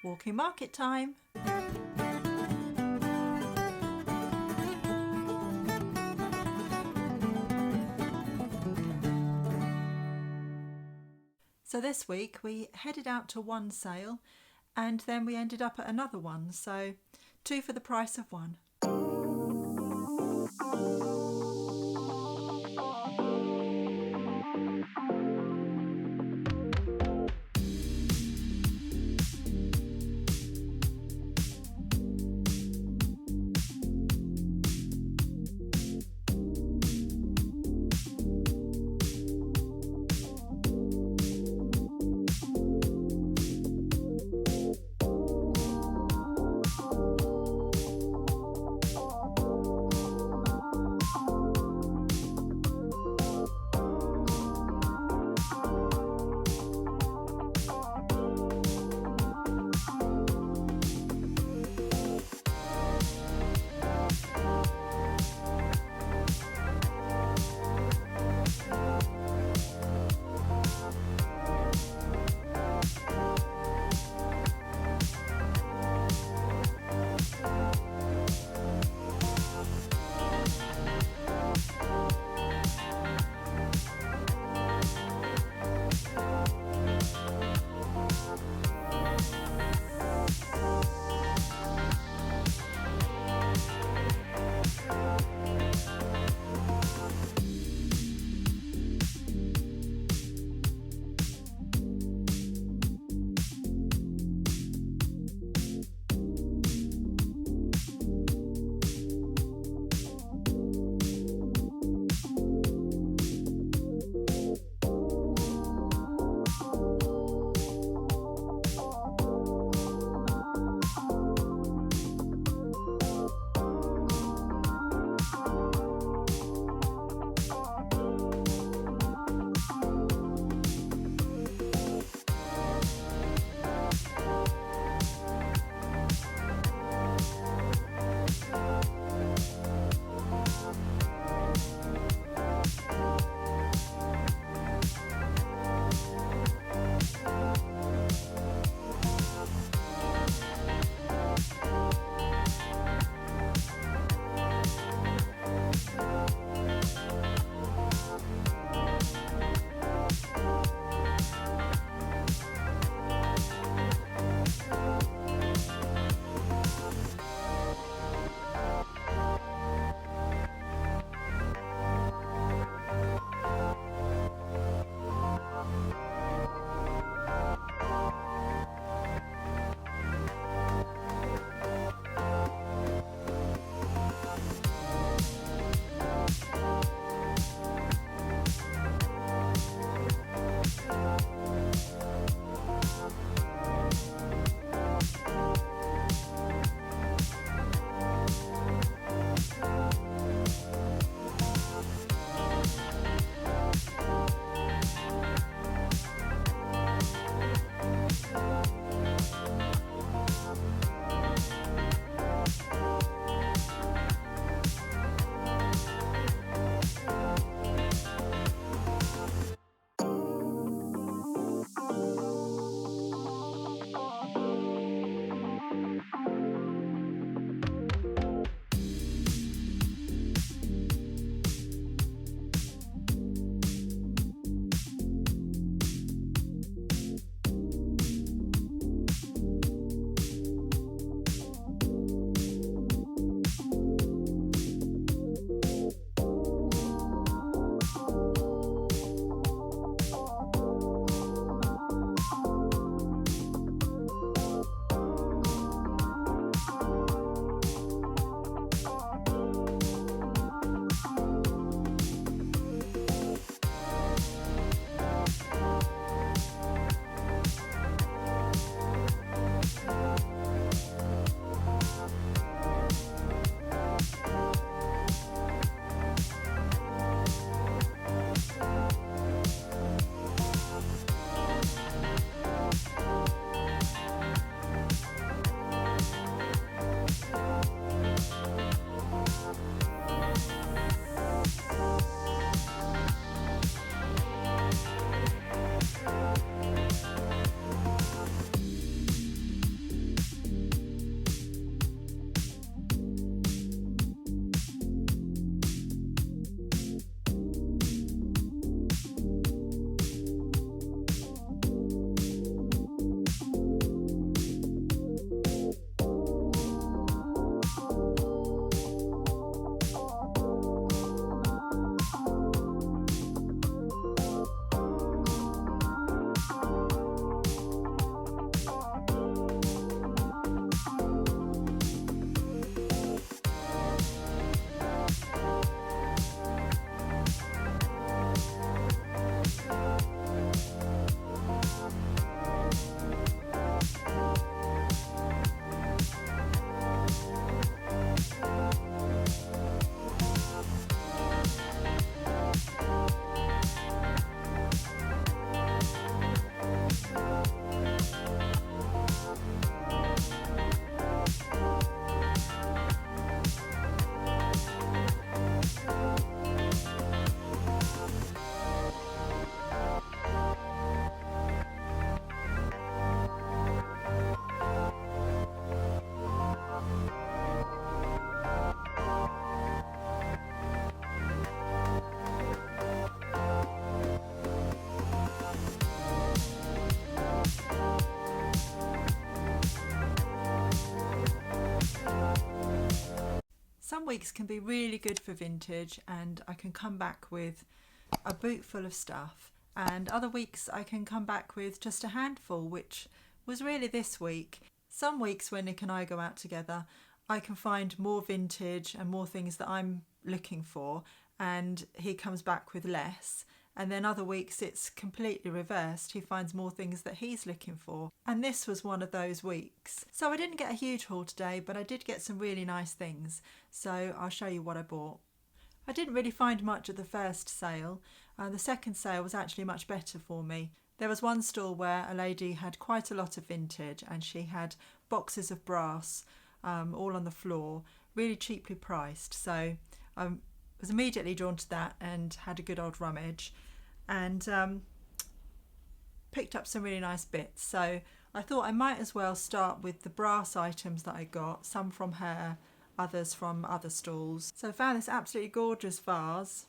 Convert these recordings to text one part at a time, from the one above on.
Walking market time! So this week we headed out to one sale and then we ended up at another one, so 2 for the price of 1. weeks can be really good for vintage and I can come back with a boot full of stuff, and other weeks I can come back with just a handful, which was really this week. Some weeks when Nick and I go out together, I can find more vintage and more things that I'm looking for, and he comes back with less. And then other weeks it's completely reversed. He finds more things that he's looking for. And this was one of those weeks. So I didn't get a huge haul today, but I did get some really nice things. So I'll show you what I bought. I didn't really find much at the first sale. The second sale was actually much better for me. There was one stall where a lady had quite a lot of vintage and she had boxes of brass all on the floor, really cheaply priced. So I was immediately drawn to that and had a good old rummage and picked up some really nice bits. So I thought I might as well start with the brass items that I got, some from her, others from other stalls. So I found this absolutely gorgeous vase,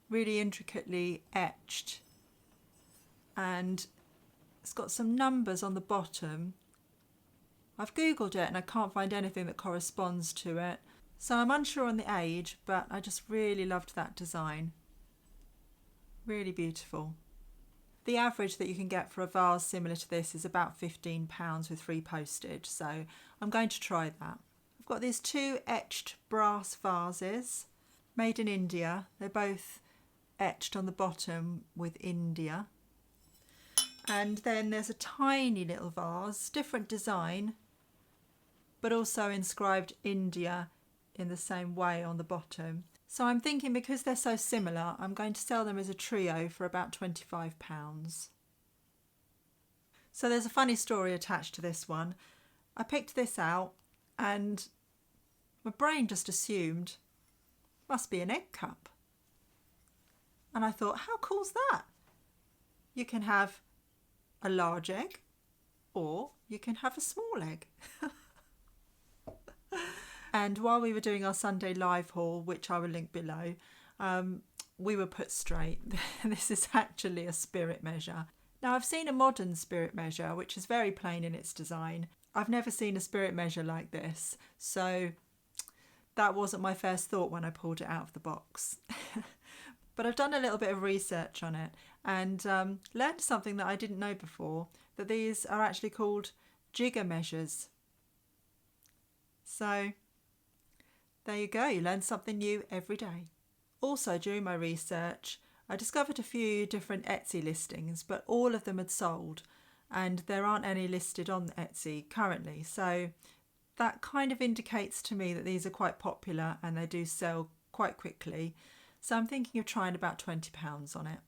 really intricately etched, and it's got some numbers on the bottom. I've googled it and I can't find anything that corresponds to it, so I'm unsure on the age, but I just really loved that design. Really beautiful. The average that you can get for a vase similar to this is about £15 with free postage, so I'm going to try that. I've got these two etched brass vases made in India. They're both etched on the bottom with India. And then there's a tiny little vase, different design, but also inscribed India in the same way on the bottom. So I'm thinking because they're so similar, I'm going to sell them as a trio for about £25. So there's a funny story attached to this one. I picked this out and my brain just assumed must be an egg cup. And I thought, how cool's that? You can have a large egg or you can have a small egg. And while we were doing our Sunday live haul, which I will link below, we were put straight. This is actually a spirit measure. Now I've seen a modern spirit measure, which is very plain in its design. I've never seen a spirit measure like this, so that wasn't my first thought when I pulled it out of the box. But I've done a little bit of research on it and learned something that I didn't know before, that these are actually called jigger measures. So there you go, you learn something new every day. Also, during my research, I discovered a few different Etsy listings, but all of them had sold and there aren't any listed on Etsy currently. So that kind of indicates to me that these are quite popular and they do sell quite quickly. So I'm thinking of trying about £20 on it.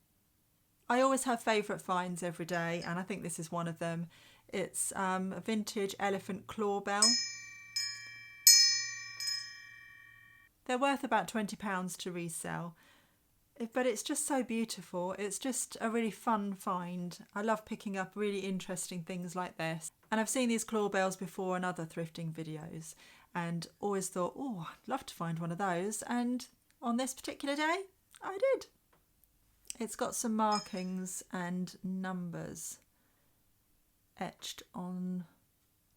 I always have favourite finds every day and I think this is one of them. It's a vintage elephant claw bell. They're worth about £20 to resell, but it's just so beautiful. It's just a really fun find. I love picking up really interesting things like this. And I've seen these claw bells before in other thrifting videos and always thought, oh, I'd love to find one of those. And on this particular day, I did. It's got some markings and numbers etched on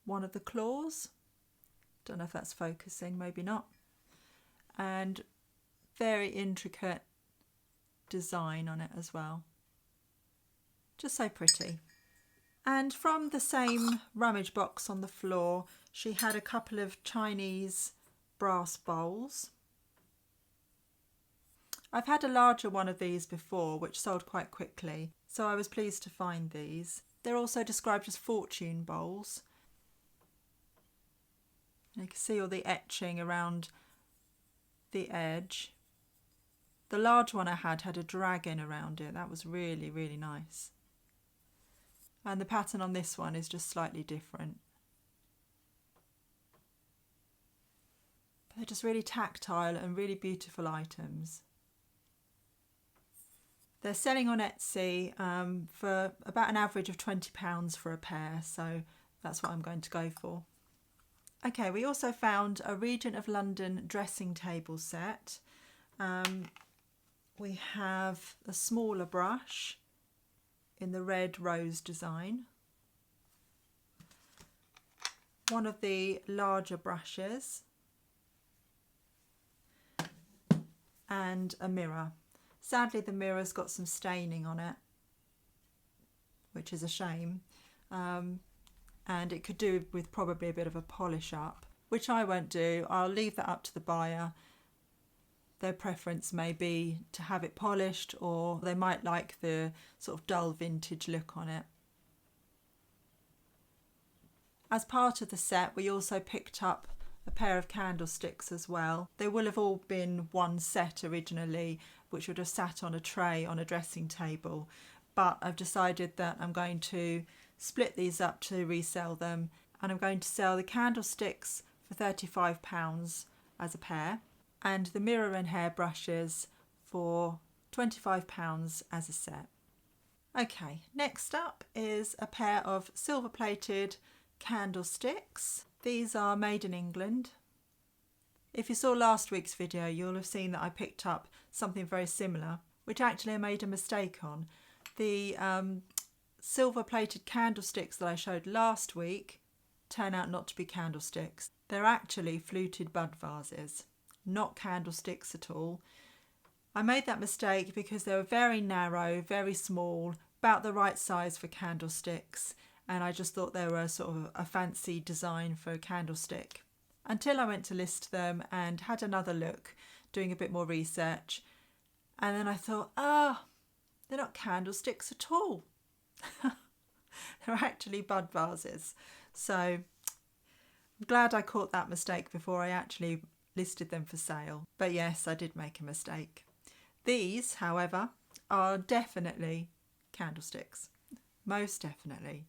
one of the claws. Don't know if that's focusing, maybe not. And very intricate design on it as well. Just so pretty. And from the same rummage box on the floor, she had a couple of Chinese brass bowls. I've had a larger one of these before, which sold quite quickly, so I was pleased to find these. They're also described as fortune bowls. And you can see all the etching around the edge. The large one I had a dragon around it. That was really, really nice. And the pattern on this one is just slightly different. But they're just really tactile and really beautiful items. They're selling on Etsy for about an average of £20 for a pair, so that's what I'm going to go for. Okay, we also found a Regent of London dressing table set. We have a smaller brush in the red rose design. One of the larger brushes. and a mirror. Sadly, the mirror's got some staining on it, which is a shame. And it could do with probably a bit of a polish up, which I won't do. I'll leave that up to the buyer. Their preference may be to have it polished, or they might like the sort of dull vintage look on it. As part of the set, we also picked up a pair of candlesticks as well. They will have all been one set originally, which would have sat on a tray on a dressing table. But I've decided that I'm going to split these up to resell them, and I'm going to sell the candlesticks for £35 as a pair, and the mirror and hair brushes for £25 as a set. Okay, next up is a pair of silver plated candlesticks. These are made in England. If you saw last week's video, you'll have seen that I picked up something very similar, which actually I made a mistake on. The silver plated candlesticks that I showed last week turn out not to be candlesticks. They're actually fluted bud vases, not candlesticks at all. I made that mistake because they were very narrow, very small, about the right size for candlesticks, and I just thought they were sort of a fancy design for a candlestick. Until I went to list them and had another look, doing a bit more research, and then I thought, they're not candlesticks at all. They're actually bud vases. So I'm glad I caught that mistake before I actually listed them for sale. But yes, I did make a mistake. These, however, are definitely candlesticks. Most definitely.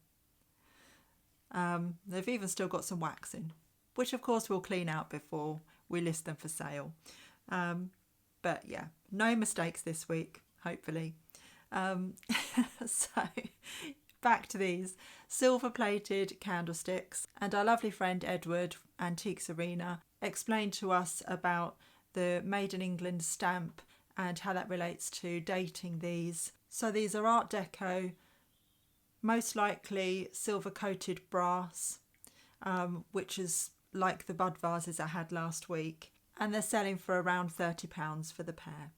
They've even still got some wax in, which of course we'll clean out before we list them for sale. But yeah, no mistakes this week, hopefully. So back to these silver plated candlesticks, and our lovely friend Edward, Antiques Arena, explained to us about the Made in England stamp and how that relates to dating these. So these are Art Deco, most likely silver coated brass, which is like the bud vases I had last week, and they're selling for around £30 for the pair.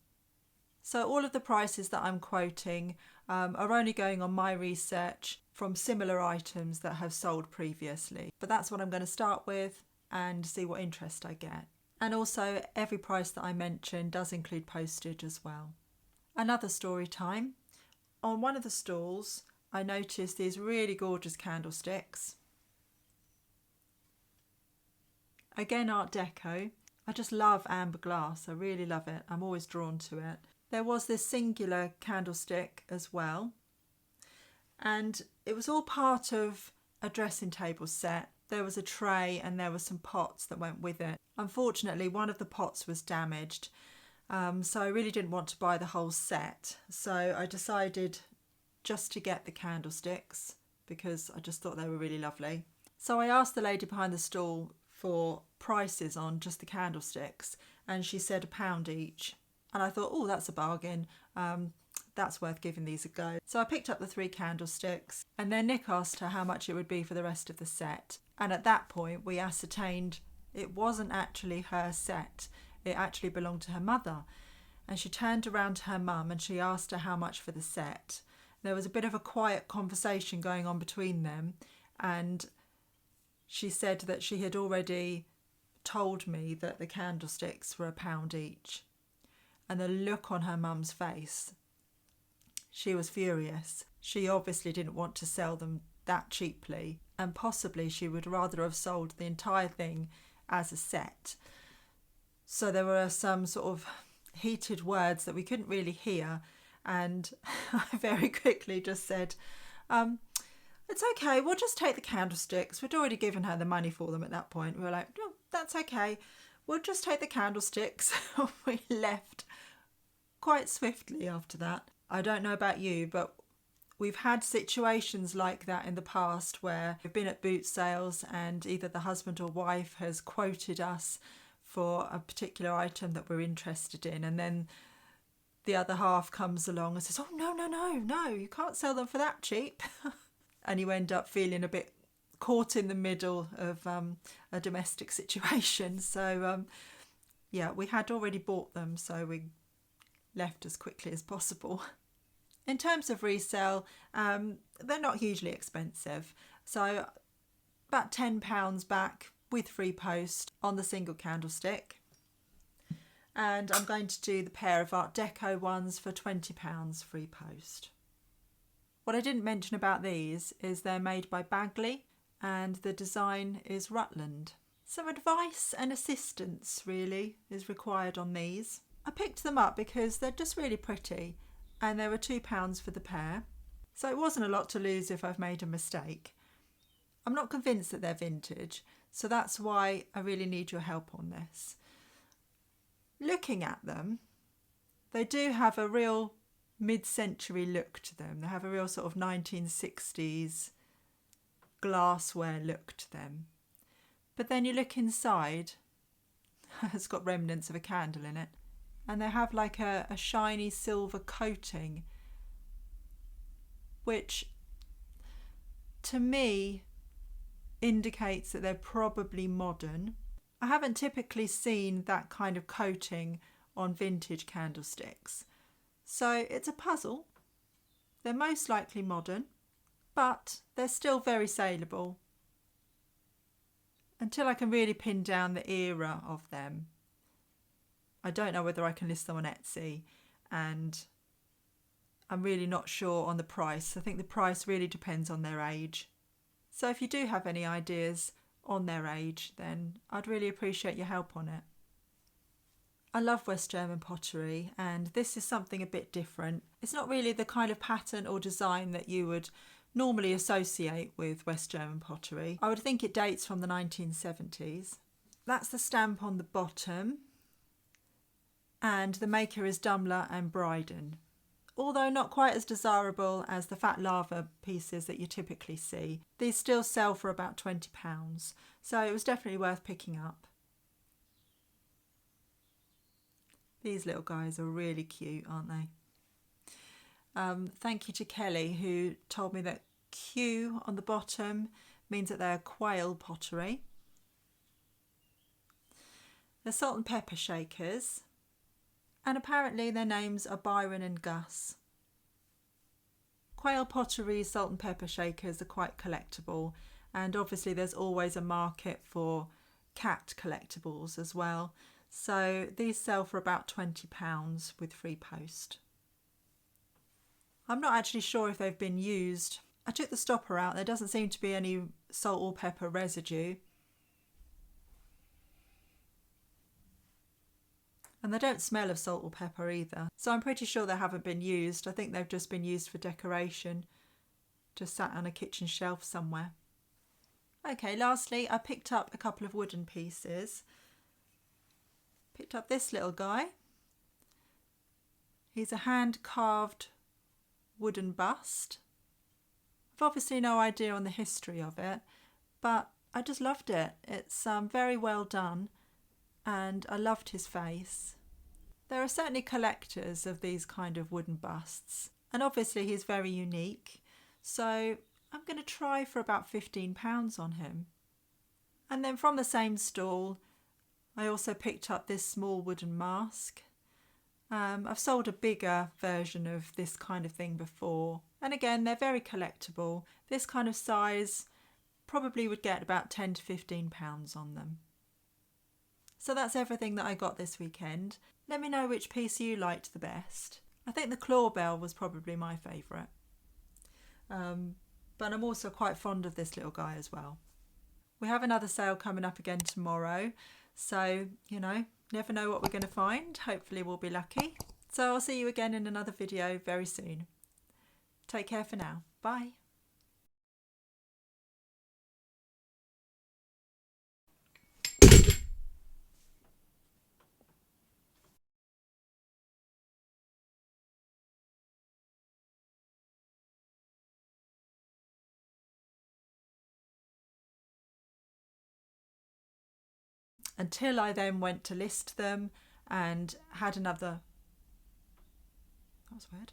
So all of the prices that I'm quoting are only going on my research from similar items that have sold previously. But that's what I'm going to start with and see what interest I get. And also every price that I mention does include postage as well. Another story time. On one of the stalls, I noticed these really gorgeous candlesticks. Again, Art Deco. I just love amber glass. I really love it. I'm always drawn to it. There was this singular candlestick as well, and it was all part of a dressing table set. There was a tray and there were some pots that went with it. Unfortunately, one of the pots was damaged, so I really didn't want to buy the whole set. So I decided just to get the candlesticks because I just thought they were really lovely. So I asked the lady behind the stall for prices on just the candlesticks, and she said £1 each. And I thought, oh, that's a bargain. That's worth giving these a go. So I picked up the 3 candlesticks, and then Nick asked her how much it would be for the rest of the set. And at that point, we ascertained it wasn't actually her set. It actually belonged to her mother. And she turned around to her mum and she asked her how much for the set. There was a bit of a quiet conversation going on between them, and she said that she had already told me that the candlesticks were £1 each. And the look on her mum's face, she was furious. She obviously didn't want to sell them that cheaply, and possibly she would rather have sold the entire thing as a set. So there were some sort of heated words that we couldn't really hear, and I very quickly just said, it's okay, we'll just take the candlesticks. We'd already given her the money for them at that point. We were like, no, that's okay, we'll just take the candlesticks. We left quite swiftly after that. I don't know about you, but we've had situations like that in the past where we've been at boot sales and either the husband or wife has quoted us for a particular item that we're interested in, and then the other half comes along and says, oh, no, you can't sell them for that cheap. And you end up feeling a bit caught in the middle of a domestic situation. So yeah, we had already bought them, so we left as quickly as possible. In terms of resale, they're not hugely expensive. So about £10 back with free post on the single candlestick. And I'm going to do the pair of Art Deco ones for £20 free post. What I didn't mention about these is they're made by Bagley and the design is Rutland. Some advice and assistance really is required on these. I picked them up because they're just really pretty and they were £2 for the pair. So it wasn't a lot to lose if I've made a mistake. I'm not convinced that they're vintage, so that's why I really need your help on this. Looking at them, they do have a real mid-century look to them. They have a real sort of 1960s glassware look to them. But then you look inside, it's got remnants of a candle in it, and they have like a shiny silver coating, which to me indicates that they're probably modern. I haven't typically seen that kind of coating on vintage candlesticks, so it's a puzzle. They're most likely modern, but they're still very saleable until I can really pin down the era of them. I don't know whether I can list them on Etsy, and I'm really not sure on the price. I think the price really depends on their age. So if you do have any ideas on their age, then I'd really appreciate your help on it. I love West German pottery, and this is something a bit different. It's not really the kind of pattern or design that you would normally associate with West German pottery. I would think it dates from the 1970s. That's the stamp on the bottom, and the maker is Dumler and Bryden. Although not quite as desirable as the fat lava pieces that you typically see, these still sell for about £20, so it was definitely worth picking up. These little guys are really cute, aren't they? Thank you to Kelly, who told me that Q on the bottom means that they're quail pottery. They're salt and pepper shakers, and apparently their names are Byron and Gus. Quail pottery salt and pepper shakers are quite collectible, and obviously there's always a market for cat collectibles as well. So these sell for about £20 with free post. I'm not actually sure if they've been used. I took the stopper out. There doesn't seem to be any salt or pepper residue. And they don't smell of salt or pepper either. So I'm pretty sure they haven't been used. I think they've just been used for decoration. Just sat on a kitchen shelf somewhere. Okay, lastly, I picked up a couple of wooden pieces. Picked up this little guy. He's a hand-carved wooden bust. I've obviously no idea on the history of it, but I just loved it. It's very well done, and I loved his face. There are certainly collectors of these kind of wooden busts, and obviously he's very unique, so I'm going to try for about £15 on him. And then from the same stall, I also picked up this small wooden mask. I've sold a bigger version of this kind of thing before, and again they're very collectible. This kind of size probably would get about £10 to £15 on them. So that's everything that I got this weekend. Let me know which piece you liked the best. I think the claw bell was probably my favourite, but I'm also quite fond of this little guy as well. We have another sale coming up again tomorrow, so never know what we're going to find. Hopefully we'll be lucky. So I'll see you again in another video very soon. Take care for now. Bye. Until I then went to list them and had another... That was weird.